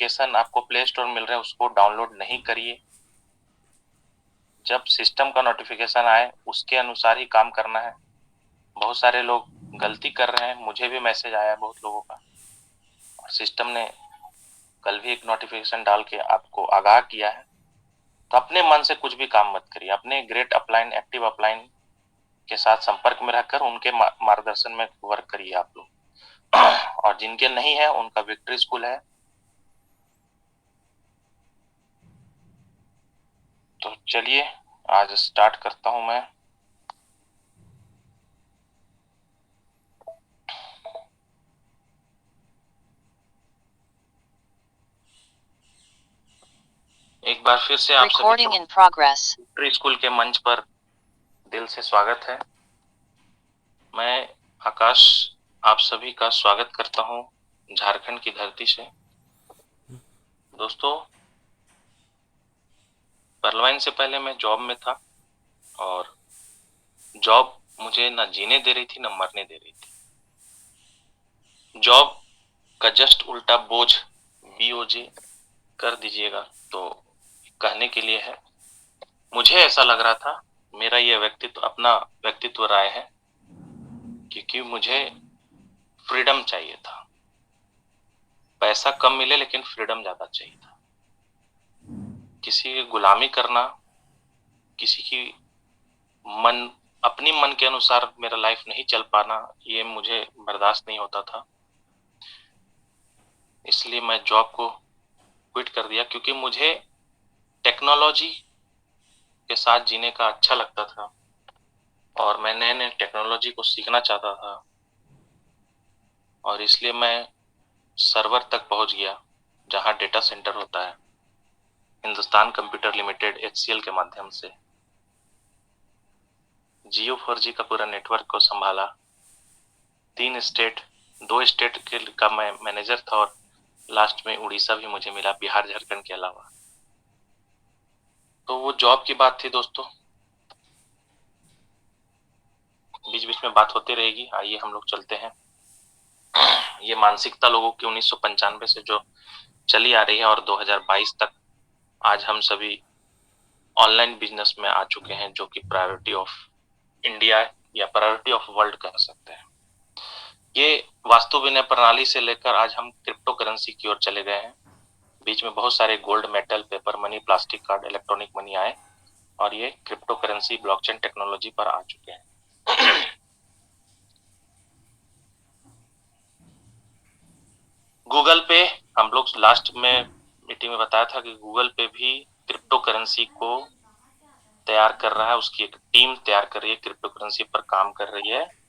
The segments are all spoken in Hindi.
नोटिफिकेशन आपको प्ले स्टोर मिल रहा है उसको डाउनलोड नहीं करिए। जब सिस्टम का नोटिफिकेशन आए उसके अनुसार ही काम करना है। बहुत सारे लोग गलती कर रहे हैं, मुझे भी मैसेज आया बहुत लोगों का, और सिस्टम ने कल भी एक नोटिफिकेशन डाल के आपको आगाह किया है। तो अपने मन से कुछ भी काम मत करिए, अपने ग्रेट अपलाइन, एक्टिव अपलाइन के साथ संपर्क में रहकर उनके मार्गदर्शन में वर्क करिए आप लोग। और जिनके नहीं है उनका विक्ट्री स्कूल है। तो चलिए आज स्टार्ट करता हूं मैं। एक बार फिर से आप सभी को विक्ट्री स्कूल के मंच पर दिल से स्वागत है। मैं आकाश आप सभी का स्वागत करता हूं झारखंड की धरती से। दोस्तों, परलवाइन से पहले मैं जॉब में था, और जॉब मुझे ना जीने दे रही थी ना मरने दे रही थी। जॉब का जस्ट उल्टा बोझ बीओजे कर दीजिएगा तो कहने के लिए है। मुझे ऐसा लग रहा था, मेरा यह व्यक्तित्व, अपना व्यक्तित्व राय है, क्योंकि मुझे फ्रीडम चाहिए था। पैसा कम मिले लेकिन फ्रीडम ज्यादा चाहिए था। किसी की गुलामी करना, किसी की मन, अपनी मन के अनुसार मेरा लाइफ नहीं चल पाना, ये मुझे बर्दाश्त नहीं होता था। इसलिए मैं जॉब को क्विट कर दिया, क्योंकि मुझे टेक्नोलॉजी के साथ जीने का अच्छा लगता था, और मैं नए नए टेक्नोलॉजी को सीखना चाहता था। और इसलिए मैं सर्वर तक पहुंच गया जहां डेटा सेंटर होता है, हिंदुस्तान कंप्यूटर लिमिटेड एचसीएल के माध्यम से। जियो 4G का पूरा नेटवर्क को संभाला। 2 स्टेट के का मैं मैनेजर था, और लास्ट में उड़ीसा भी मुझे मिला, बिहार झारखंड के अलावा। तो वो जॉब की बात थी दोस्तों, बीच बीच में बात होती रहेगी। आइए हम लोग चलते हैं। ये मानसिकता लोगों की 1995 से जो चली आ रही है, और 2022 तक आज हम सभी ऑनलाइन बिजनेस में आ चुके हैं, जो कि प्रायोरिटी ऑफ इंडिया या प्रायोरिटी ऑफ वर्ल्ड कह सकते हैं। ये वास्तु विनय प्रणाली से लेकर आज हम क्रिप्टो करेंसी की ओर चले गए हैं। बीच में बहुत सारे gold metal, paper money, plastic card, electronic money आए, और ये क्रिप्टो करेंसी, ब्लॉकचेन टेक्नोलॉजी पर आ चुके हैं। गूगल पे, हम लोग लास्ट में मीटिंग में बताया था कि गूगल पे भी क्रिप्टो करेंसी को तैयार कर रहा है, उसकी एक टीम तैयार कर रही है, क्रिप्टो करेंसी पर काम कर रही है।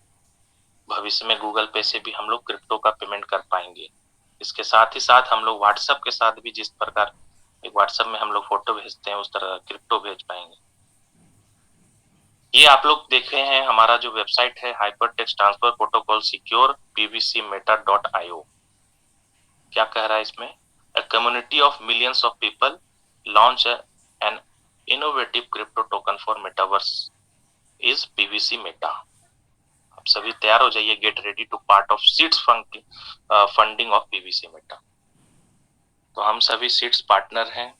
भविष्य में गूगल पे से भी हम लोग क्रिप्टो का पेमेंट कर पाएंगे। इसके साथ ही साथ हम लोग व्हाट्सएप के साथ भी, जिस प्रकार एक व्हाट्सएप में हम लोग फोटो भेजते हैं, उस तरह क्रिप्टो भेज पाएंगे। ये आप लोग देख रहे हैं, हमारा जो वेबसाइट है, hyper text transfer protocol secure pvcmeta.io। क्या कह रहा है इसमें? A community of millions of people launch an innovative crypto token for metaverse is PVC Meta. आप सभी तैयार हो जाइए, get ready to part of seeds funding of PVC Meta. तो हम सभी सीड्स पार्टनर हैं,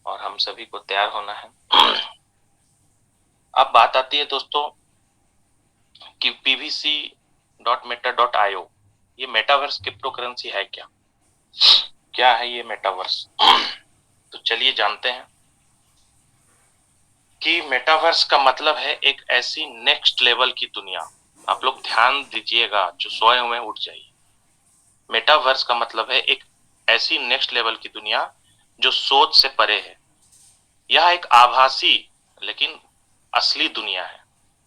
और हम सभी को तैयार होना है। अब बात आती है दोस्तों कि pvc.meta.io, ये मेटावर्स क्रिप्टो करेंसी है क्या? क्या है ये मेटावर्स? तो चलिए जानते हैं कि मेटावर्स का मतलब है एक ऐसी नेक्स्ट लेवल की दुनिया। आप लोग ध्यान दीजिएगा, जो सोए हुए उठ जाइए। मेटावर्स का मतलब है एक ऐसी नेक्स्ट लेवल की दुनिया जो सोच से परे है। यह एक आभासी लेकिन असली दुनिया है,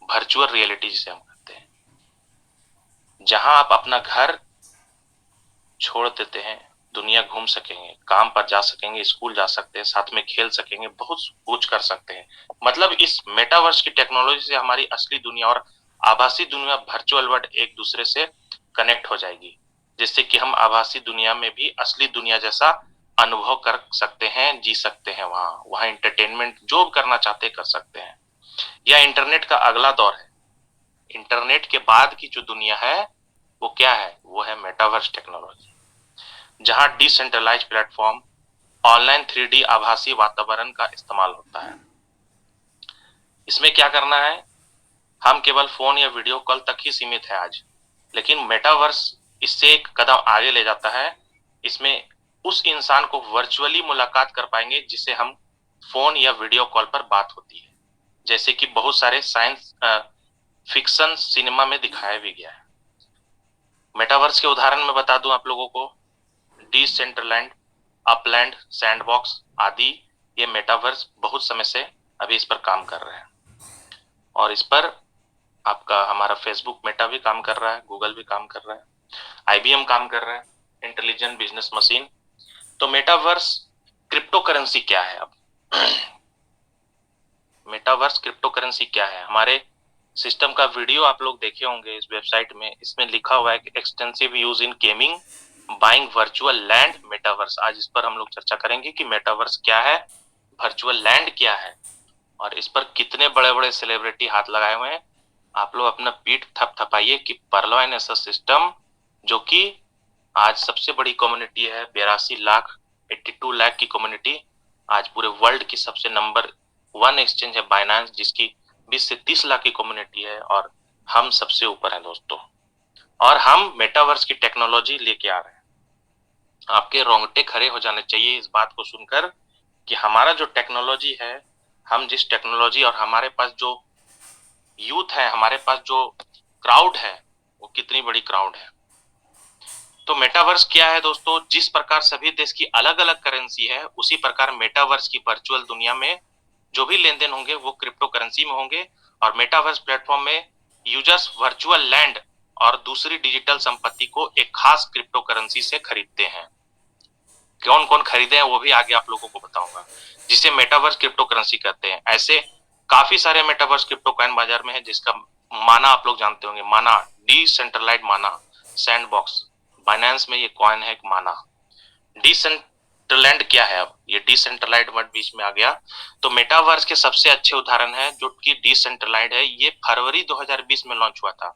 वर्चुअल रियलिटी जिसे हम कहते हैं, जहां आप अपना घर छोड़ देते हैं, दुनिया घूम सकेंगे, काम पर जा सकेंगे, स्कूल जा सकते हैं, साथ में खेल सकेंगे, बहुत कुछ कर सकते हैं। मतलब इस मेटावर्स की टेक्नोलॉजी से हमारी असली दुनिया और आभासी दुनिया, वर्चुअल वर्ल्ड, एक दूसरे से कनेक्ट हो जाएगी, जिससे कि हम आभासी दुनिया में भी असली दुनिया जैसा अनुभव कर सकते हैं, जी सकते हैं। वहां वहां एंटरटेनमेंट जो करना चाहते हैं कर सकते हैं। यह इंटरनेट का अगला दौर है। इंटरनेट के बाद की जो दुनिया है वो क्या है? वो है मेटावर्स टेक्नोलॉजी। जहां डिसेंट्रलाइज प्लेटफॉर्म ऑनलाइन 3D आभासी वातावरण का इस्तेमाल होता है। इसमें क्या करना है, हम केवल फोन या वीडियो कॉल तक ही सीमित है आज, लेकिन मेटावर्स इससे एक कदम आगे ले जाता है। इसमें उस इंसान को वर्चुअली मुलाकात कर पाएंगे जिसे हम फोन या वीडियो कॉल पर बात होती है, जैसे कि बहुत सारे साइंस फिक्शन सिनेमा में दिखाया भी गया है। मेटावर्स के उदाहरण में बता दूं आप लोगों को, डिसेंट्रलैंड, अपलैंड, सैंडबॉक्स आदि। ये मेटावर्स बहुत समय से अभी इस पर काम कर रहे हैं, और इस पर आपका हमारा फेसबुक मेटा भी काम कर रहा है, गूगल भी काम कर रहा है, आईबीएम काम कर रहा है, इंटेलिजेंट बिजनेस मशीन। तो मेटावर्स क्रिप्टो करेंसी क्या है अब? मेटावर्स क्रिप्टो करेंसी क्या है? हमारे सिस्टम का वीडियो आप लोग देखे होंगे इस वेबसाइट में, इसमें लिखा हुआ है कि extensive use in gaming, buying virtual land, metaverse. आज इस पर हम लोग चर्चा करेंगे कि मेटावर्स क्या है, वर्चुअल लैंड क्या है, और इस पर कितने बड़े बड़े सेलिब्रिटी हाथ लगाए हुए हैं। आप लोग अपना पीठ थपथपाइए कि परलॉइन ऐसा सिस्टम, जो कि आज सबसे बड़ी कम्युनिटी है, 82 लाख, 82 लाख की कम्युनिटी, आज पूरे वर्ल्ड की सबसे नंबर 1 एक्सचेंज है बाइनेंस, जिसकी 20 से 30 लाख की कम्युनिटी है, और हम सबसे ऊपर हैं दोस्तों। और हम मेटावर्स की टेक्नोलॉजी लेके आ रहे हैं। आपके रोंगटे खड़े हो जाने चाहिए इस बात को सुनकर कि हमारा जो टेक्नोलॉजी है, हम जिस टेक्नोलॉजी और हमारे पास जो यूथ है, हमारे पास जो क्राउड है, वो कितनी बड़ी क्राउड है। तो मेटावर्स क्या है दोस्तों? जिस प्रकार सभी देश की अलग अलग करेंसी है, उसी प्रकार मेटावर्स की वर्चुअल दुनिया में जो भी लेन देन होंगे वो क्रिप्टो करेंसी में होंगे। और मेटावर्स प्लेटफॉर्म में यूजर्स वर्चुअल लैंड और दूसरी डिजिटल संपत्ति को एक खास क्रिप्टो करेंसी से खरीदते हैं। कौन कौन खरीदे हैं वो भी आगे आप लोगों को बताऊंगा, जिसे मेटावर्स क्रिप्टो करेंसी कहते हैं। ऐसे काफी सारे मेटावर्स क्रिप्टो कॉइन बाजार में है, जिसका माना आप लोग जानते होंगे, माना, डिसेंट्रलाइज्ड माना, सैंडबॉक्स, बाइनेंस में ये कॉइन है माना। डिसेंट्रलैंड क्या है? अब ये डिसेंट्रलाइज्ड वर्ड बीच में आ गया। तो मेटावर्स के सबसे अच्छे उदाहरण है जो कि डिसेंट्रलाइज्ड है, ये फरवरी 2020 में लॉन्च हुआ था।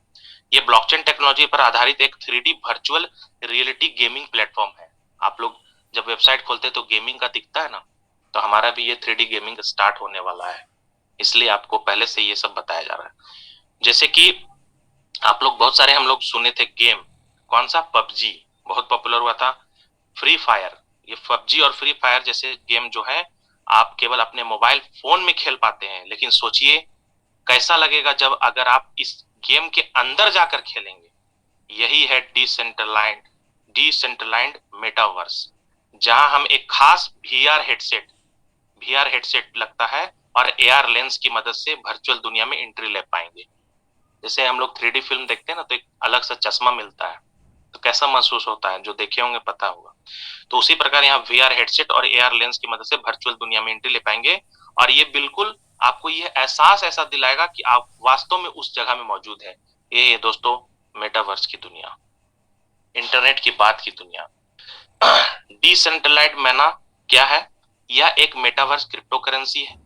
ये ब्लॉकचेन टेक्नोलॉजी पर आधारित एक 3D virtual reality gaming platform है। आप लोग जब वेबसाइट खोलते हैं तो गेमिंग का दिखता है ना, तो हमारा भी ये 3D गेमिंग स्टार्ट होने वाला है, इसलिए आपको पहले से ये सब बताया जा रहा है। जैसे कि आप लोग बहुत सारे हम लोग सुने थे गेम, कौन सा? पबजी बहुत पॉपुलर हुआ था, फ्री फायर। ये पबजी और फ्री फायर जैसे गेम जो है, आप केवल अपने मोबाइल फोन में खेल पाते हैं, लेकिन सोचिए कैसा लगेगा जब अगर आप इस गेम के अंदर जाकर खेलेंगे। यही है डिसेंट्रलाइज्ड मेटावर्स, जहां हम एक खास वीआर हेडसेट लगता है और एआर लेंस की मदद से वर्चुअल दुनिया में एंट्री ले पाएंगे। जैसे हम लोग 3D फिल्म देखते हैं ना, तो एक अलग सा चश्मा मिलता है, तो कैसा महसूस होता है, जो देखे होंगे पता होगा। तो उसी प्रकार यहाँ वीआर हेडसेट और एआर लेंस की मदद से वर्चुअल दुनिया में एंट्री ले पाएंगे, और ये बिल्कुल आपको ये एहसास ऐसा दिलाएगा कि आप वास्तव में उस जगह में मौजूद है। ये दोस्तों मेटावर्स की दुनिया, इंटरनेट की बात की दुनिया। डिसेंट्रलाइज्ड मैना क्या है? यह एक मेटावर्स क्रिप्टो करेंसी है,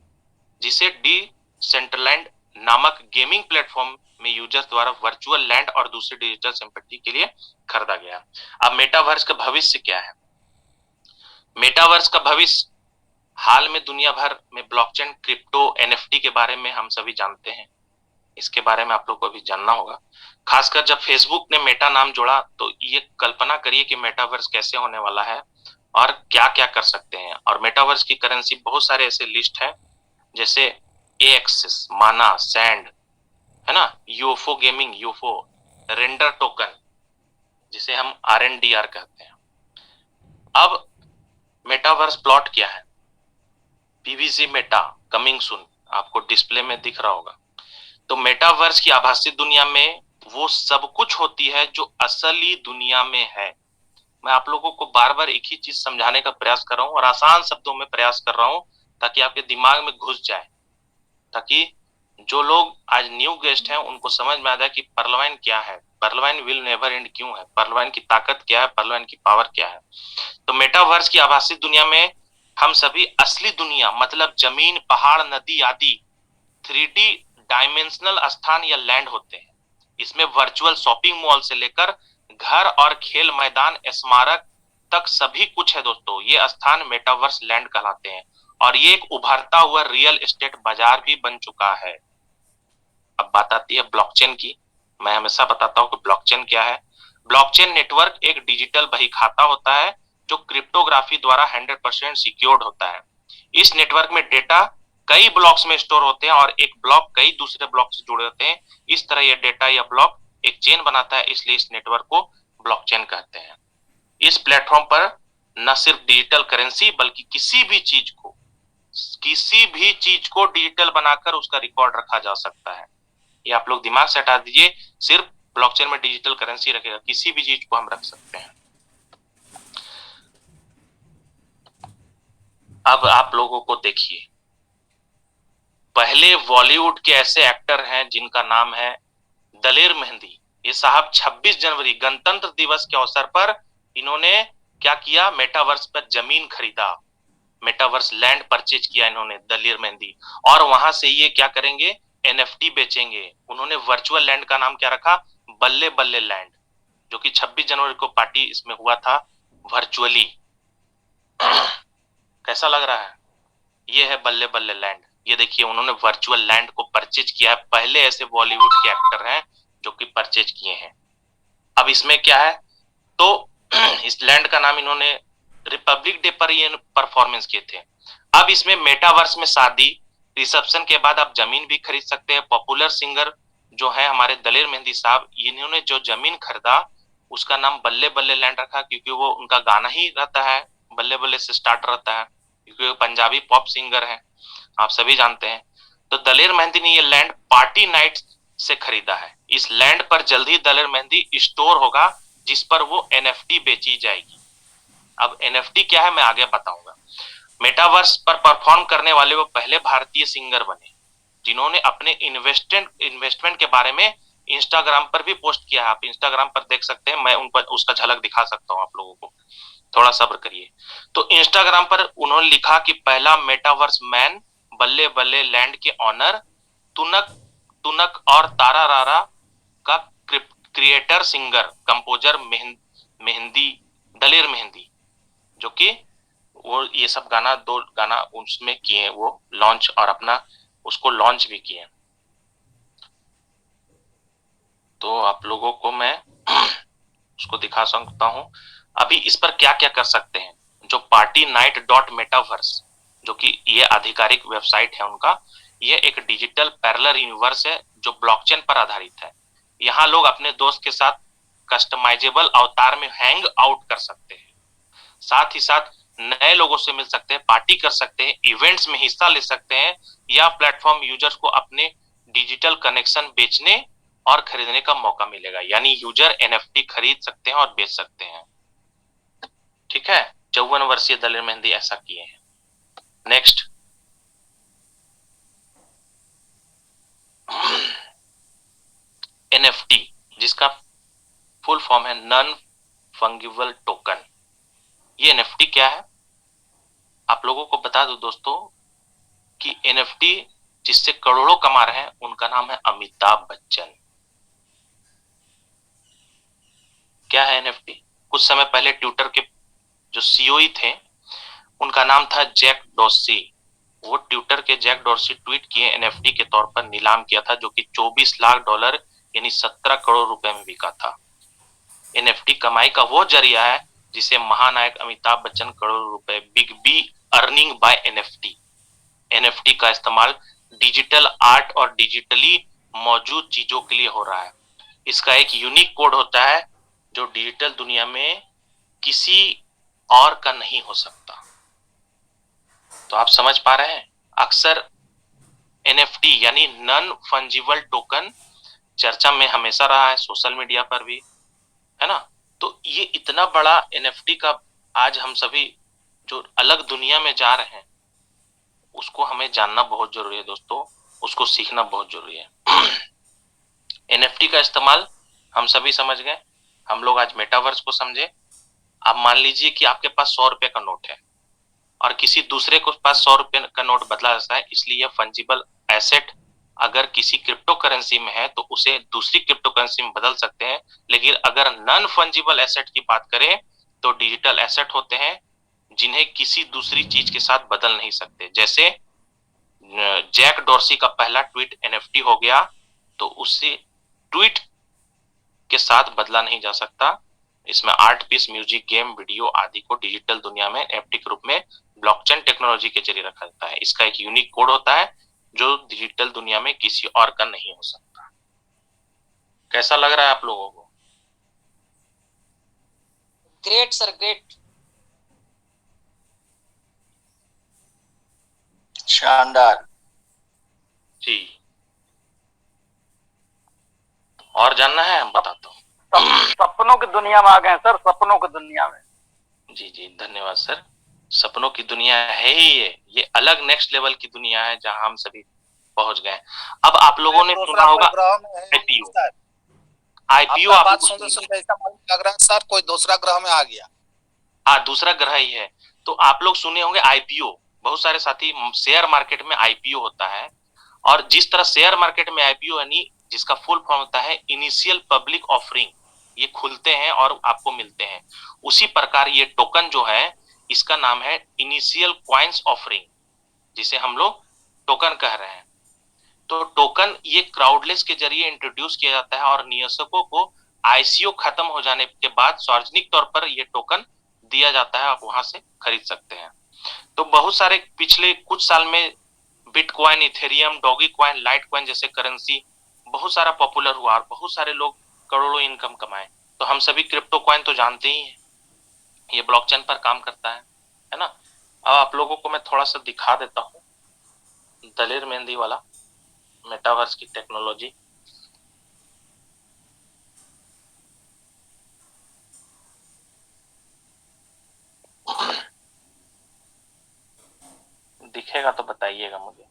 जिसे डिसेंट्रलाइज्ड नामक गेमिंग प्लेटफॉर्म में यूजर्स द्वारा वर्चुअल लैंड और दूसरी डिजिटल संपत्ति के लिए खरीदा गया। अब मेटावर्स का भविष्य क्या है? मेटावर्स का भविष्य, हाल में दुनिया भर में ब्लॉकचेन, क्रिप्टो, एनएफटी के बारे में हम सभी जानते हैं। इसके बारे में आप लोग को भी जानना होगा। खासकर जब फेसबुक ने मेटा नाम जोड़ा, तो ये कल्पना करिए कि मेटावर्स कैसे होने वाला है और क्या क्या कर सकते हैं। और मेटावर्स की करेंसी बहुत सारे ऐसे लिस्ट है, जैसे ए एक्सिस, माना, सैंड, है ना, UFO gaming, UFO, render token, जिसे हम आरएनडीआर कहते हैं। अब मेटावर्स प्लॉट क्या है? पीवीसी मेटा कमिंग सुन, आपको डिस्प्ले में दिख रहा होगा। तो मेटावर्स की आभासी दुनिया में वो सब कुछ होती है जो असली दुनिया में है। मैं आप लोगों को बार बार एक ही चीज समझाने का प्रयास कर रहा हूं, और आसान शब्दों में प्रयास कर रहा हूं, ताकि आपके दिमाग में घुस जाए, ताकि जो लोग आज न्यू गेस्ट हैं उनको समझ में आ जाए कि परलवाइन क्या है, परलवाइन विल नेवर एंड क्यों है, परलवाइन की ताकत क्या है, परलवाइन की पावर क्या है। तो मेटावर्स की आभासी दुनिया में हम सभी असली दुनिया, मतलब जमीन, पहाड़, नदी आदि 3D डायमेंशनल स्थान या लैंड होते हैं। इसमें वर्चुअल शॉपिंग मॉल से लेकर घर और खेल मैदान, स्मारक, तक सभी कुछ है दोस्तों, ये स्थान मेटावर्स लैंड कहलाते हैं और ये एक उभरता हुआ रियल एस्टेट बाजार भी बन चुका है। अब बात आती है ब्लॉकचेन की। मैं हमेशा बताता हूँ कि ब्लॉकचेन क्या है। ब्लॉकचेन नेटवर्क एक डिजिटल बही खाता होता है जो क्रिप्टोग्राफी द्वारा 100% सिक्योर्ड होता है। इस नेटवर्क में डेटा कई ब्लॉक्स में स्टोर होते हैं और एक ब्लॉक कई दूसरे ब्लॉक से जुड़े होते हैं। इस तरह यह डेटा या ब्लॉक एक चेन बनाता है, इसलिए इस नेटवर्क को ब्लॉकचेन कहते हैं। इस प्लेटफॉर्म पर न सिर्फ डिजिटल करेंसी बल्कि किसी भी चीज को डिजिटल बनाकर उसका रिकॉर्ड रखा जा सकता है। ये आप लोग दिमाग से हटा दीजिए, सिर्फ ब्लॉकचेन में डिजिटल करेंसी रखेगा, किसी भी चीज को हम रख सकते हैं। अब आप लोगों को देखिए, पहले बॉलीवुड के ऐसे एक्टर हैं जिनका नाम है दलेर मेहंदी। ये साहब 26 जनवरी गणतंत्र दिवस के अवसर पर इन्होंने क्या किया, मेटावर्स पर जमीन खरीदा, मेटावर्स लैंड परचेज किया इन्होंने, दलेर मेहंदी। और वहां से ये क्या करेंगे, एनएफटी बेचेंगे। उन्होंने वर्चुअल लैंड का नाम क्या रखा, बल्ले बल्ले लैंड, जो कि 26 जनवरी को पार्टी इसमें हुआ था वर्चुअली। कैसा लग रहा है, ये है बल्ले बल्ले लैंड। ये देखिए उन्होंने वर्चुअल लैंड को परचेज किया है, पहले ऐसे बॉलीवुड के एक्टर हैं जो कि परचेज किए हैं। अब इसमें क्या है, तो इस लैंड का नाम इन्होंने रिपब्लिक डे पर ये परफॉर्मेंस किए थे। अब इसमें मेटावर्स में शादी, रिसेप्शन के बाद आप जमीन भी खरीद सकते हैं। पॉपुलर सिंगर जो है हमारे दलेर मेहंदी साहब, इन्होंने जो जमीन खरीदा उसका नाम बल्ले बल्ले लैंड रखा, क्योंकि वो उनका गाना ही रहता है, बल्ले बल्ले से स्टार्ट रहता है, क्योंकि वो पंजाबी पॉप सिंगर है, आप सभी जानते हैं। तो दलेर मेहंदी ने ये लैंड पार्टी नाइट से खरीदा है। इस लैंड पर जल्द ही दलेर मेहंदी स्टोर होगा जिस पर वो एनएफटी बेची जाएगी। अब एनएफटी क्या है मैं आगे बताऊंगा। मेटावर्स पर परफॉर्म करने वाले वो पहले भारतीय सिंगर बने जिन्होंने अपने इन्वेस्टमेंट के बारे में इंस्टाग्राम पर भी पोस्ट किया है। आप इंस्टाग्राम पर देख सकते हैं, मैं उन पर उसका झलक दिखा सकता हूं आप लोगों को, थोड़ा सब्र करिए। तो इंस्टाग्राम पर उन्होंने लिखा कि पहला मेटावर्स मैन, बल्ले बल्ले लैंड के ऑनर, तुनक तुनक और तारा रारा का creator singer composer mehndi, Daler Mehndi, जो कि वो ये सब गाना, दो गाना उसमें किए वो लॉन्च, और अपना उसको लॉन्च भी किए। तो आप लोगों को मैं उसको दिखा सकता हूं। अभी इस पर क्या क्या कर सकते हैं, जो पार्टी नाइट डॉट मेटावर्स, जो कि ये आधिकारिक वेबसाइट है उनका, ये एक डिजिटल पैरेलल यूनिवर्स है जो ब्लॉकचेन पर आधारित है। यहाँ लोग अपने दोस्त के साथ कस्टमाइजेबल अवतार में हैंग आउट कर सकते हैं, साथ ही साथ नए लोगों से मिल सकते हैं, पार्टी कर सकते हैं, इवेंट्स में हिस्सा ले सकते हैं, या प्लेटफॉर्म यूजर्स को अपने डिजिटल कनेक्शन बेचने और खरीदने का मौका मिलेगा। यानी यूजर एनएफटी खरीद सकते हैं और बेच सकते हैं। ठीक है, 54 वर्षीय दलेर मेहंदी ऐसा किए हैं। नेक्स्ट, एनएफटी जिसका फुल फॉर्म है नॉन फंगिबल टोकन। ये एनएफटी क्या है आप लोगों को बता दो दोस्तों कि एनएफटी जिससे करोड़ों कमा रहे हैं उनका नाम है अमिताभ बच्चन। क्या है एनएफटी, कुछ समय पहले ट्विटर के जो सीईओ थे उनका नाम था जैक डॉर्सी। वो ट्विटर के जैक डॉर्सी ट्वीट किए एनएफटी के तौर पर नीलाम किया था, जो कि 24 लाख डॉलर यानी 17 करोड़ रुपए में बिका था। एनएफटी कमाई का वो जरिया है जिसे महानायक अमिताभ बच्चन करोड़ रुपए, big be earning bye NFT. NFT का इस्तेमाल डिजिटल आर्ट और डिजिटली मौजूद चीजों के लिए हो रहा है। इसका एक यूनिक कोड होता है जो डिजिटल दुनिया में किसी और का नहीं हो सकता। तो आप समझ पा रहे हैं, अक्सर एनएफटी यानी नॉन फंजिबल टोकन चर्चा में हमेशा रहा है, सोशल मीडिया पर भी, है ना। तो ये इतना बड़ा एनएफटी का आज हम सभी जो अलग दुनिया में जा रहे हैं उसको हमें जानना बहुत जरूरी है दोस्तों, उसको सीखना बहुत जरूरी है। एनएफटी का इस्तेमाल हम सभी समझ गए, हम लोग आज मेटावर्स को समझे। आप मान लीजिए कि आपके पास 100 रुपए का नोट है और किसी दूसरे के पास 100 रुपए का नोट बदला जाता है, इसलिए फंजिबल एसेट अगर किसी क्रिप्टो करेंसी में है तो उसे दूसरी क्रिप्टो करेंसी में बदल सकते हैं। लेकिन अगर नॉन फंजिबल एसेट की बात करें तो डिजिटल एसेट होते हैं जिन्हें किसी दूसरी चीज के साथ बदल नहीं सकते। जैसे जैक डॉर्सी का पहला ट्वीट एनएफटी हो गया, तो उससे ट्वीट के साथ बदला नहीं जा सकता। इसमें art piece, music, game, video आदि को डिजिटल दुनिया में एफटी के रूप में ब्लॉकचेन टेक्नोलॉजी के जरिए रखा जाता है। इसका एक यूनिक कोड होता है जो डिजिटल दुनिया में किसी और का नहीं हो सकता। कैसा लग रहा है आप लोगों को? Great sir, great. शानदार। जी, और जानना है? हम बताता हूँ। सपनों की दुनिया में आ गए सर, सपनों की दुनिया में। जी जी, धन्यवाद सर। सपनों की दुनिया है ही ये अलग नेक्स्ट लेवल की दुनिया है जहां हम सभी पहुंच गए। अब आप लोगों ने सुना होगा आईपीओ। आईपीओ आप बात लोग सुनते सुन, सुनते ऐसा लग रहा है सर कोई दूसरा ग्रह में आ गया। हाँ, दूसरा ग्रह ही है। तो आप लोग सुने होंगे आईपीओ, बहुत सारे साथी, शेयर मार्केट में आईपीओ होता है। और जिस तरह शेयर मार्केट में आईपीओ यानी जिसका फुल फॉर्म होता है इनिशियल पब्लिक ऑफरिंग, ये खुलते हैं और आपको मिलते हैं, उसी प्रकार ये टोकन जो है इसका नाम है इनिशियल क्वाइंस ऑफरिंग, जिसे हम लोग टोकन कह रहे हैं। तो टोकन ये क्राउडलेस के जरिए इंट्रोड्यूस किया जाता है और निवेशकों को आईसीओ खत्म हो जाने के बाद सार्वजनिक तौर पर ये टोकन दिया जाता है, आप वहां से खरीद सकते हैं। तो बहुत सारे पिछले कुछ साल में bitcoin, Ethereum, doggy coin, light coin जैसे करेंसी बहुत सारा पॉपुलर हुआ और बहुत सारे लोग करोड़ों इनकम कमाए। तो हम सभी क्रिप्टो कॉइन तो जानते ही हैं, ये ब्लॉकचेन पर काम करता है ना। अब आप लोगों को मैं थोड़ा सा दिखा देता हूँ दलेर मेहंदी वाला मेटावर्स की टेक्नोलॉजी। दिखेगा तो बताइएगा मुझे।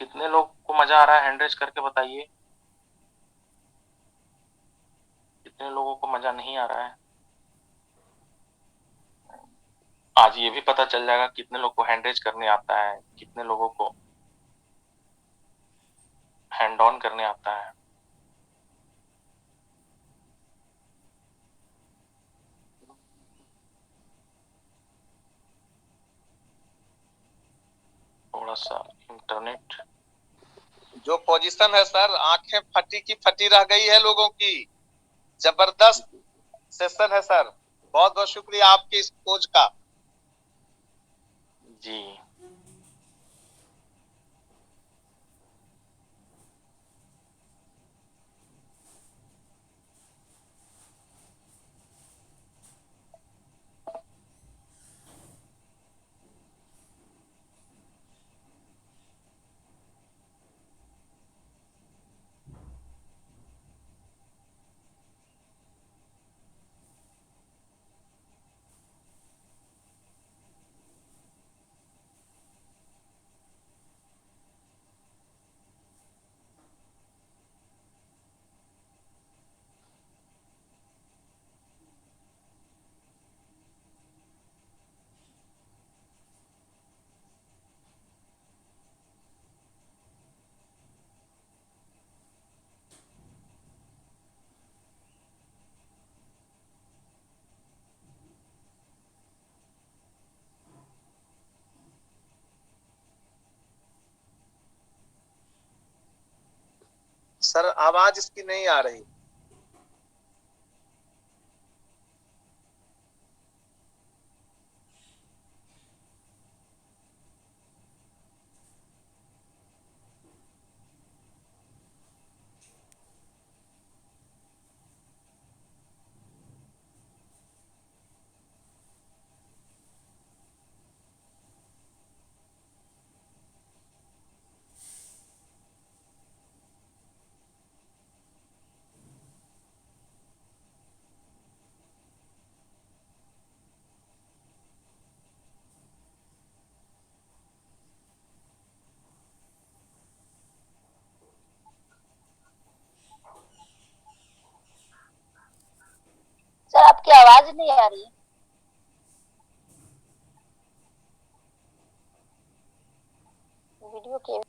कितने लोग को मजा आ रहा है? हैंड रेज करके बताइए। कितने लोगों को मजा नहीं आ रहा है? आज ये भी पता चल जाएगा कितने लोग को हैंड रेज करने आता है, कितने लोगों को हैंड ऑन करने आता है। थोड़ा सा इंटरनेट। जो पोजीशन है सर, आंखें फटी की फटी रह गई है लोगों की। जबरदस्त सेशन है सर, बहुत बहुत शुक्रिया आपकी इस खोज का। जी, सर आवाज इसकी नहीं आ रही। आवाज नहीं आ रही। वीडियो के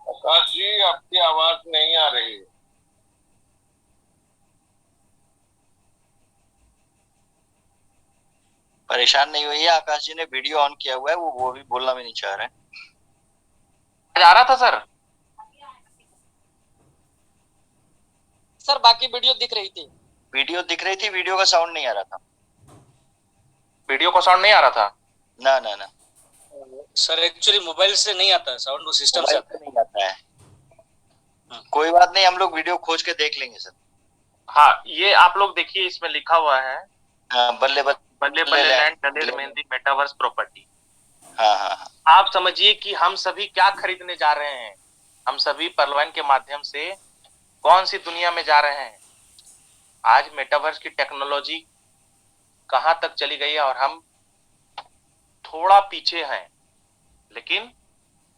आकाश जी, आपकी आवाज नहीं आ रही। परेशान नहीं हुई है, आकाश जी ने वीडियो ऑन किया हुआ है, वो भी बोलना भी नहीं चाह रहे हैं। आ रहा था सर। सर बाकी वीडियो दिख रही थी। वीडियो दिख रही थी, वीडियो का साउंड नहीं आ रहा था। वीडियो का साउंड नहीं आ रहा था। ना ना ना सर एक्चुअली मोबाइल से नहीं आता है साउंड, वो सिस्टम से आता है। नहीं आता है। कोई बात नहीं, हम लोग वीडियो खोज के देख लेंगे सर। हाँ, ये आप लोग देखिए, इसमें लिखा हुआ है बल्ले बल्ले बल्ले लैंड डलेर मेहंदी मेटावर्स प्रॉपर्टी। हाँ हाँ हाँ। आप समझिए कि हम सभी क्या खरीदने जा रहे हैं। हम सभी परलवाइन के माध्यम से कौन सी दुनिया में जा रहे हैं। आज मेटावर्स की टेक्नोलॉजी कहां तक चली गई है और हम थोड़ा पीछे हैं, लेकिन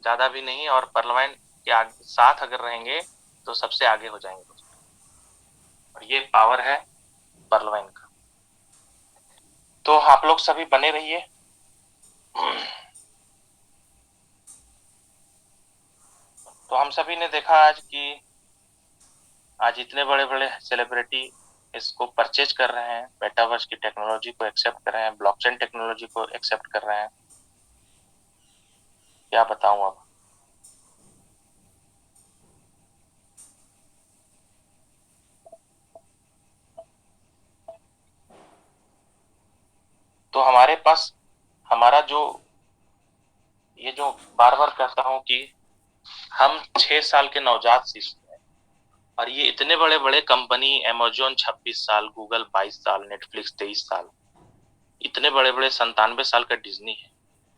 ज्यादा भी नहीं। और परलवाइन के साथ अगर रहेंगे तो सबसे आगे हो जाएंगे दोस्तों। और ये पावर है परलवाइन का। तो आप लोग सभी बने रहिए। तो हम सभी ने देखा आज कि आज इतने बड़े बड़े सेलिब्रिटी इसको परचेज कर रहे हैं, मेटावर्स की टेक्नोलॉजी को एक्सेप्ट कर रहे हैं, ब्लॉकचेन टेक्नोलॉजी को एक्सेप्ट कर रहे हैं। क्या बताऊं अब। तो हमारे पास हमारा ये जो बार बार कहता हूं कि हम 6 साल के नवजात शिशु हैं, और ये इतने बड़े बड़े कंपनी अमेज़न 26 साल, गूगल 22 साल, नेटफ्लिक्स 23 साल, इतने बड़े बड़े 97 साल का डिज्नी है।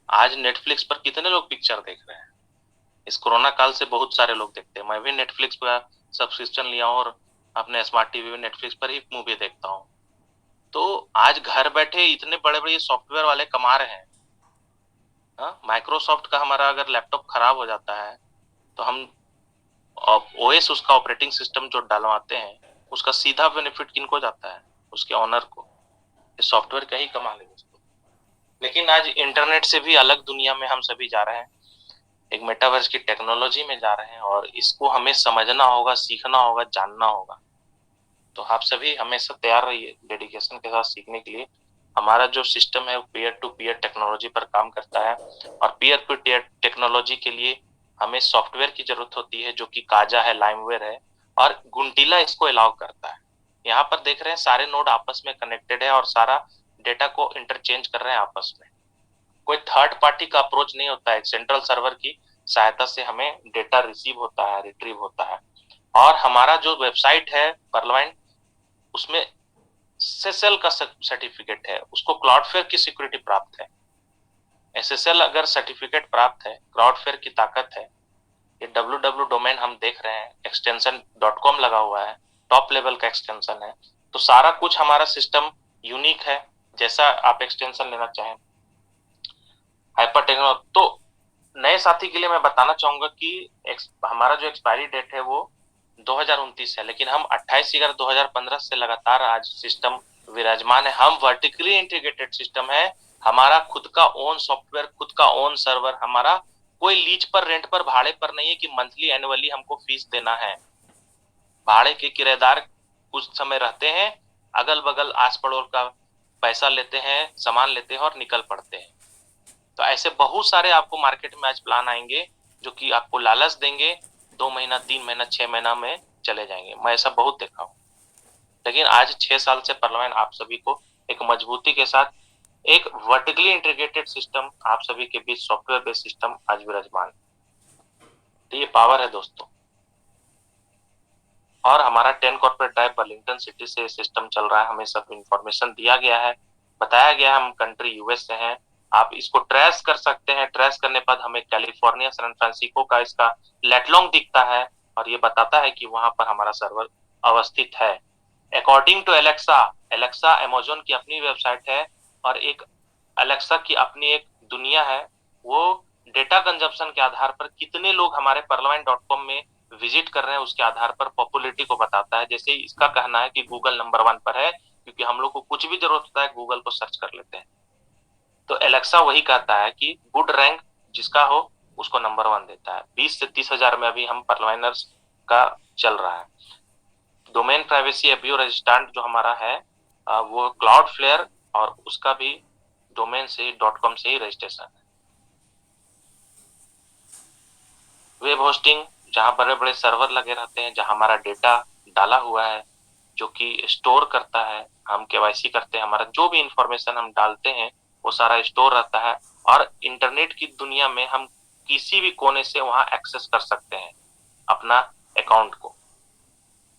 आज नेटफ्लिक्स पर कितने लोग पिक्चर देख रहे हैं। इस कोरोना काल से बहुत सारे लोग देखते हैं। मैं भी नेटफ्लिक्स पर सब्सक्रिप्शन लिया हूं और अपने स्मार्ट टीवी में नेटफ्लिक्स पर ही मूवी देखता हूं। तो आज घर बैठे इतने बड़े बड़े सॉफ्टवेयर वाले कमा रहे हैं। माइक्रोसॉफ्ट का हमारा अगर लैपटॉप खराब हो जाता है तो हम ओएस, उसका ऑपरेटिंग सिस्टम जो डलवाते हैं, उसका सीधा बेनिफिट किनको जाता है? उसके ऑनर को। सॉफ्टवेयर का ही कमाल है दोस्तों। लेकिन आज इंटरनेट से भी अलग दुनिया में हम सभी जा रहे हैं, एक मेटावर्स की टेक्नोलॉजी में जा रहे हैं, और इसको हमें समझना होगा, सीखना होगा, जानना होगा। तो आप सभी हमेशा तैयार रहिए डेडिकेशन के साथ सीखने के लिए। हमारा जो सिस्टम है वो पीयर टू पीयर टेक्नोलॉजी पर काम करता है, और पीयर टू पीयर टेक्नोलॉजी के लिए हमें सॉफ्टवेयर की जरूरत होती है, जो कि काजा है, लाइमवेयर है, और गुंटीला इसको अलाउ करता है। यहाँ पर देख रहे हैं सारे नोड आपस में कनेक्टेड है और सारा डेटा को इंटरचेंज कर रहे हैं आपस में। कोई थर्ड पार्टी का अप्रोच नहीं होता है। सेंट्रल सर्वर की सहायता से हमें डेटा रिसीव होता है, रिट्रीव होता है। और हमारा जो वेबसाइट है परलवाइन, उसमें SSL का सर्टिफिकेट है, उसको क्लाउडफेयर की सिक्योरिटी प्राप्त है। SSL अगर सर्टिफिकेट प्राप्त है, क्लाउडफेयर की ताकत है। ये www डोमेन हम देख रहे हैं, एक्सटेंशन .com लगा हुआ है, टॉप लेवल का एक्सटेंशन है। तो सारा कुछ हमारा सिस्टम यूनिक है, जैसा आप एक्सटेंशन लेना चाहें। Hyper technology. तो नए साथी के लिए मैं बताना चाहूंगा कि हमारा जो एक्सपायरी डेट है वो 2029 है, लेकिन हम 28/11/2015 से लगातार आज सिस्टम विराजमान है। हम वर्टिकली इंटीग्रेटेड सिस्टम है। हमारा खुद का ओन सॉफ्टवेयर, खुद का ओन सर्वर, हमारा कोई लीज पर, रेंट पर, भाड़े पर नहीं है कि मंथली एनुअली हमको फीस देना है। भाड़े के किराएदार कुछ समय रहते हैं, अगल बगल आस पड़ोस का पैसा लेते हैं, सामान लेते हैं और निकल पड़ते हैं। तो ऐसे बहुत सारे आपको मार्केट में आज प्लान आएंगे जो कि आपको लालच देंगे, 2 महीना, 3 महीना, 6 महीना में चले जाएंगे। मैं ऐसा बहुत देखा हूं। लेकिन आज 6 साल से परलवाइन आप सभी को एक मजबूती के साथ एक वर्टिकली इंटीग्रेटेड सिस्टम, आप सभी के बीच सॉफ्टवेयर बेस्ड सिस्टम आज विराजमान। तो ये पावर है दोस्तों। और हमारा 10 कॉर्पोरेट ड्राइव बर्लिंगटन सिटी से सिस्टम चल रहा है। हमें सब इंफॉर्मेशन दिया गया है, बताया गया है। हम कंट्री यूएस से हैं। आप इसको ट्रेस कर सकते हैं। ट्रेस करने पर हमें कैलिफोर्निया सैन फ्रांसिस्को का इसका लेटलॉन्ग दिखता है, और ये बताता है कि वहां पर हमारा सर्वर अवस्थित है। According to Alexa, Alexa Amazon की अपनी वेबसाइट है, और एक अलेक्सा की अपनी एक दुनिया है। वो डेटा कंजप्शन के आधार पर कितने लोग हमारे parliament.com में विजिट कर रहे हैं उसके आधार पर पॉपुलैरिटी को बताता है। जैसे इसका कहना है कि गूगल नंबर 1 पर है, क्योंकि हम लोग को कुछ भी जरूरत होता है गूगल को सर्च कर लेते हैं। तो एलेक्सा वही कहता है कि गुड रैंक जिसका हो उसको नंबर 1 देता है। 20 से 30 हजार में अभी हम परलाइनर्स का चल रहा है। डोमेन प्राइवेसी अब्यूज रेजिस्टेंट जो हमारा है वो क्लाउडफ्लेयर और उसका भी डोमेन से .com से ही रजिस्ट्रेशन है। वेब होस्टिंग जहां बड़े बड़े सर्वर लगे रहते हैं, जहां हमारा डेटा डाला हुआ है जो कि स्टोर करता है, हम केवाईसी करते हैं, हमारा जो भी इंफॉर्मेशन हम डालते हैं वो सारा स्टोर रहता है और इंटरनेट की दुनिया में हम किसी भी कोने से वहां एक्सेस कर सकते हैं अपना अकाउंट को।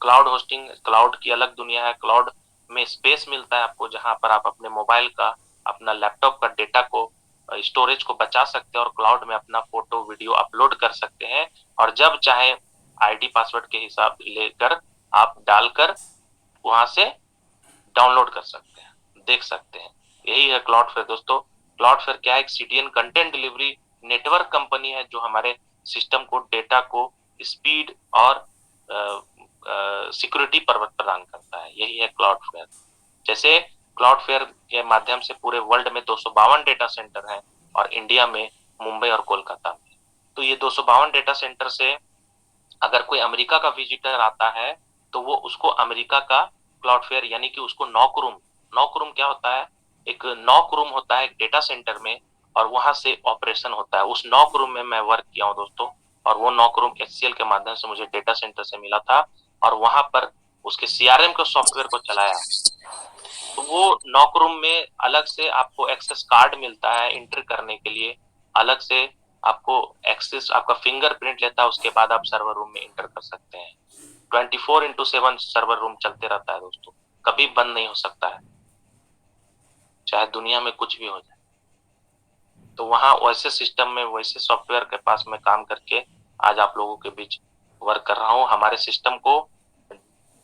क्लाउड होस्टिंग, क्लाउड की अलग दुनिया है। क्लाउड में स्पेस मिलता है आपको जहां पर आप अपने मोबाइल का, अपना लैपटॉप का डेटा को, स्टोरेज को बचा सकते हैं और क्लाउड में अपना फोटो वीडियो अपलोड कर सकते हैं और जब चाहे आईडी पासवर्ड के हिसाब लेकर आप डालकर वहां से डाउनलोड कर सकते हैं, देख सकते हैं। यही है क्लाउडफ्लेयर दोस्तों। क्लाउडफ्लेयर क्या है? एक CDN content delivery network company है जो हमारे सिस्टम को, डेटा को स्पीड और सिक्योरिटी प्रदान करता है। यही है क्लाउडफ्लेयर। जैसे क्लाउडफ्लेयर के माध्यम से पूरे वर्ल्ड में 252 डेटा सेंटर हैं और इंडिया में मुंबई और कोलकाता में। तो ये 252 डेटा सेंटर से अगर कोई अमेरिका का विजिटर आता है तो वो उसको अमेरिका का क्लाउडफ्लेयर यानी कि उसको नॉक रूम क्या होता है? एक नॉक रूम होता है एक डेटा सेंटर में और वहां से ऑपरेशन होता है। उस नॉक रूम में मैं वर्क किया हूँ दोस्तों और वो नॉक रूम HCL के माध्यम से मुझे डेटा सेंटर से मिला था और वहां पर उसके CRM के सॉफ्टवेयर को चलाया। तो वो नॉक रूम में अलग से आपको एक्सेस कार्ड मिलता है एंटर करने के लिए, अलग से आपको एक्सेस, आपका फिंगरप्रिंट लेता है, उसके बाद आप सर्वर रूम में एंटर कर सकते हैं। 24/7 सर्वर रूम चलते रहता है दोस्तों, कभी बंद नहीं हो सकता है, चाहे दुनिया में कुछ भी हो जाए। तो वहां वैसे सिस्टम में, वैसे सॉफ्टवेयर के पास मैं काम करके आज आप लोगों के बीच वर्क कर रहा हूँ। हमारे सिस्टम को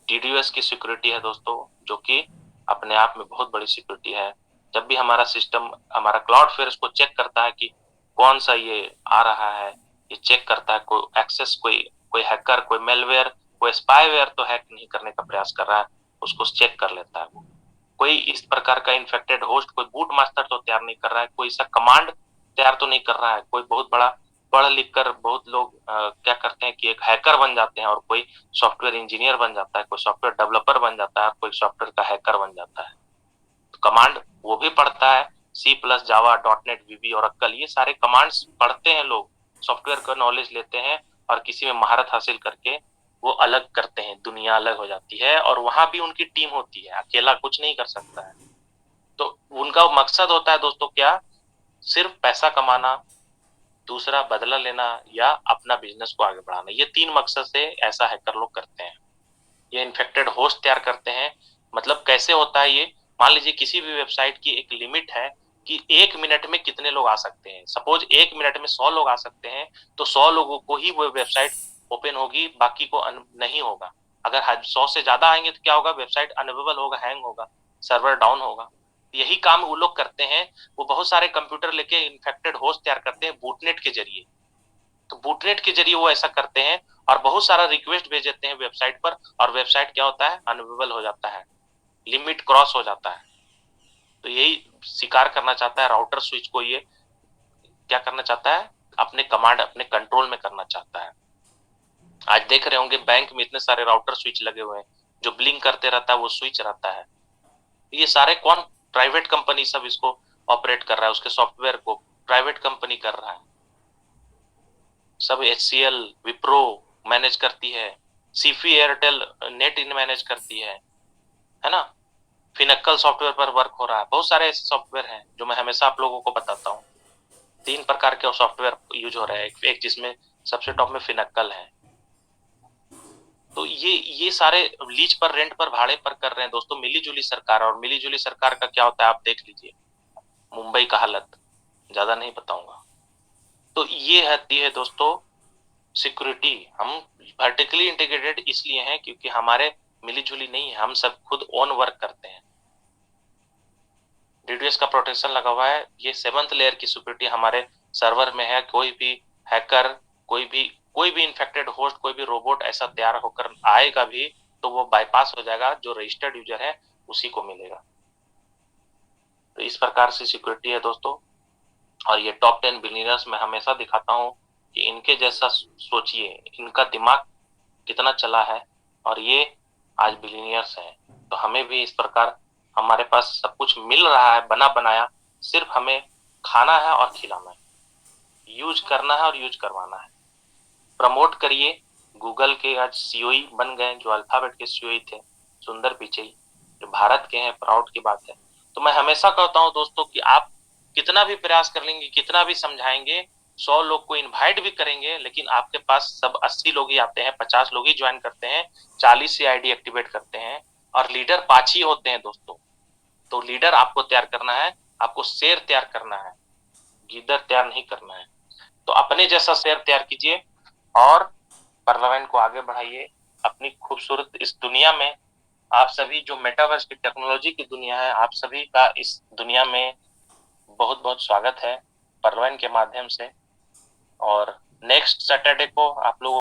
DDoS की सिक्योरिटी है दोस्तों, जो कि अपने आप में बहुत बड़ी सिक्योरिटी है। जब भी हमारा सिस्टम, हमारा क्लाउडफ्लेयर इसको चेक करता है कि कौन सा ये आ रहा है, ये चेक करता है कोई एक्सेस, कोई हैकर, कोई मेलवेयर, कोई स्पाईवेयर तो हैक नहीं करने का प्रयास कर रहा है, उसको चेक कर लेता है। वो कोई इस प्रकार का इन्फेक्टेड होस्ट, कोई बूट मास्टर तो तैयार नहीं कर रहा है, कोई सा कमांड तैयार तो नहीं कर रहा है। कोई बहुत बड़ा पढ़ लिख कर बहुत लोग क्या करते हैं कि एक हैकर बन जाते हैं और कोई सॉफ्टवेयर इंजीनियर बन जाता है, कोई सॉफ्टवेयर डेवलपर बन जाता है, कोई सॉफ्टवेयर का हैकर बन जाता है। तो कमांड वो भी पढ़ता है, C++, जावा, .NET, VB, ओरेकल, ये सारे कमांड्स पढ़ते हैं लोग, सॉफ्टवेयर का नॉलेज लेते हैं और किसी में महारत हासिल करके वो अलग करते हैं, दुनिया अलग हो जाती है। और वहां भी उनकी टीम होती है, अकेला कुछ नहीं कर सकता है। तो उनका मकसद होता है दोस्तों क्या? सिर्फ पैसा कमाना, दूसरा बदला लेना या अपना बिजनेस को आगे बढ़ाना। ये 3 मकसद से ऐसा हैकर लोग करते हैं। ये इन्फेक्टेड होस्ट तैयार करते हैं। मतलब कैसे होता है ये? मान लीजिए किसी भी वेबसाइट की एक लिमिट है कि 1 मिनट में कितने लोग आ सकते हैं। सपोज 1 मिनट में 100 लोग आ सकते हैं, तो 100 लोगों को ही वो वेबसाइट ओपन होगी, बाकी को नहीं होगा। अगर 100 से ज्यादा आएंगे तो क्या होगा? वेबसाइट अनअवेलेबल होगा, हैंग होगा, सर्वर डाउन होगा। यही काम वो लोग करते हैं। वो बहुत सारे कंप्यूटर लेके इन्फेक्टेड होस्ट तैयार करते हैं बूटनेट के जरिए। तो बूटनेट के जरिए वो ऐसा करते हैं और बहुत सारा रिक्वेस्ट भेज देते हैं वेबसाइट पर और वेबसाइट क्या होता है? अनअवेलेबल हो जाता है, लिमिट क्रॉस हो जाता है। तो यही शिकार करना चाहता है राउटर स्विच को। ये क्या करना चाहता है? अपने कमांड, अपने कंट्रोल में करना चाहता है। आज देख रहे होंगे बैंक में इतने सारे राउटर स्विच लगे हुए हैं, जो ब्लिंक करते रहता है वो स्विच रहता है। ये सारे कौन? प्राइवेट कंपनी सब इसको ऑपरेट कर रहा है, उसके सॉफ्टवेयर को प्राइवेट कंपनी कर रहा है। सब HCL, विप्रो मैनेज करती है, सीफी एयरटेल नेट इन मैनेज करती है ना। फिनक्कल सॉफ्टवेयर पर वर्क हो रहा है। बहुत सारे ऐसे सॉफ्टवेयर हैं जो मैं हमेशा आप लोगों को बताता हूँ। 3 प्रकार के सॉफ्टवेयर यूज हो रहे हैं, एक जिसमें सबसे टॉप में फिनक्कल है। तो ये सारे लीज पर, रेंट पर, भाड़े पर कर रहे हैं दोस्तों मिली जुली सरकार। और मिली जुली सरकार का क्या होता है आप देख लीजिए, मुंबई का हालत, ज्यादा नहीं बताऊंगा। तो ये आती है दोस्तों सिक्योरिटी। हम वर्टिकली इंटीग्रेटेड इसलिए हैं क्योंकि हमारे मिली जुली नहीं है, हम सब खुद ओन वर्क करते हैं। DDoS का प्रोटेक्शन लगा हुआ है। ये 7th लेयर की सिक्योरिटी हमारे सर्वर में है। कोई भी हैकर, कोई भी इन्फेक्टेड होस्ट, कोई भी रोबोट ऐसा तैयार होकर आएगा भी तो वो बाईपास हो जाएगा, जो रजिस्टर्ड यूजर है उसी को मिलेगा। तो इस प्रकार से सिक्योरिटी है दोस्तों। और ये टॉप 10 बिलियनर्स मैं हमेशा दिखाता हूँ कि इनके जैसा सोचिए, इनका दिमाग कितना चला है और ये आज बिलियनर्स हैं। तो हमें भी इस प्रकार, हमारे पास सब कुछ मिल रहा है बना बनाया, सिर्फ हमें खाना है और खिलाना है, यूज करना है और यूज करवाना है। प्रमोट करिए। गूगल के आज सीईओ बन गए, जो अल्फाबेट के सीईओ थे, सुंदर पिचई, जो भारत के हैं, प्राउड की बात है। तो मैं हमेशा कहता हूं दोस्तों कि आप कितना भी प्रयास कर लेंगे, कितना भी समझाएंगे, 100 लोग को इनवाइट भी करेंगे, लेकिन आपके पास सब 80 लोग ही आते हैं, 50 लोग ही ज्वाइन करते हैं, 40 से आईडी एक्टिवेट करते हैं, और लीडर 5 ही होते हैं दोस्तों। तो लीडर आपको तैयार करना है, आपको शेर तैयार करना है, गीदड़ तैयार नहीं करना है। तो अपने जैसा शेर तैयार कीजिए और पार्लियामेंट को आगे बढ़ाइए। अपनी खूबसूरत इस दुनिया में आप सभी, जो मेटावर्स की टेक्नोलॉजी की दुनिया है, आप सभी का इस दुनिया में बहुत बहुत स्वागत है पार्लियामेंट के माध्यम से। और नेक्स्ट सैटरडे को आप लोगों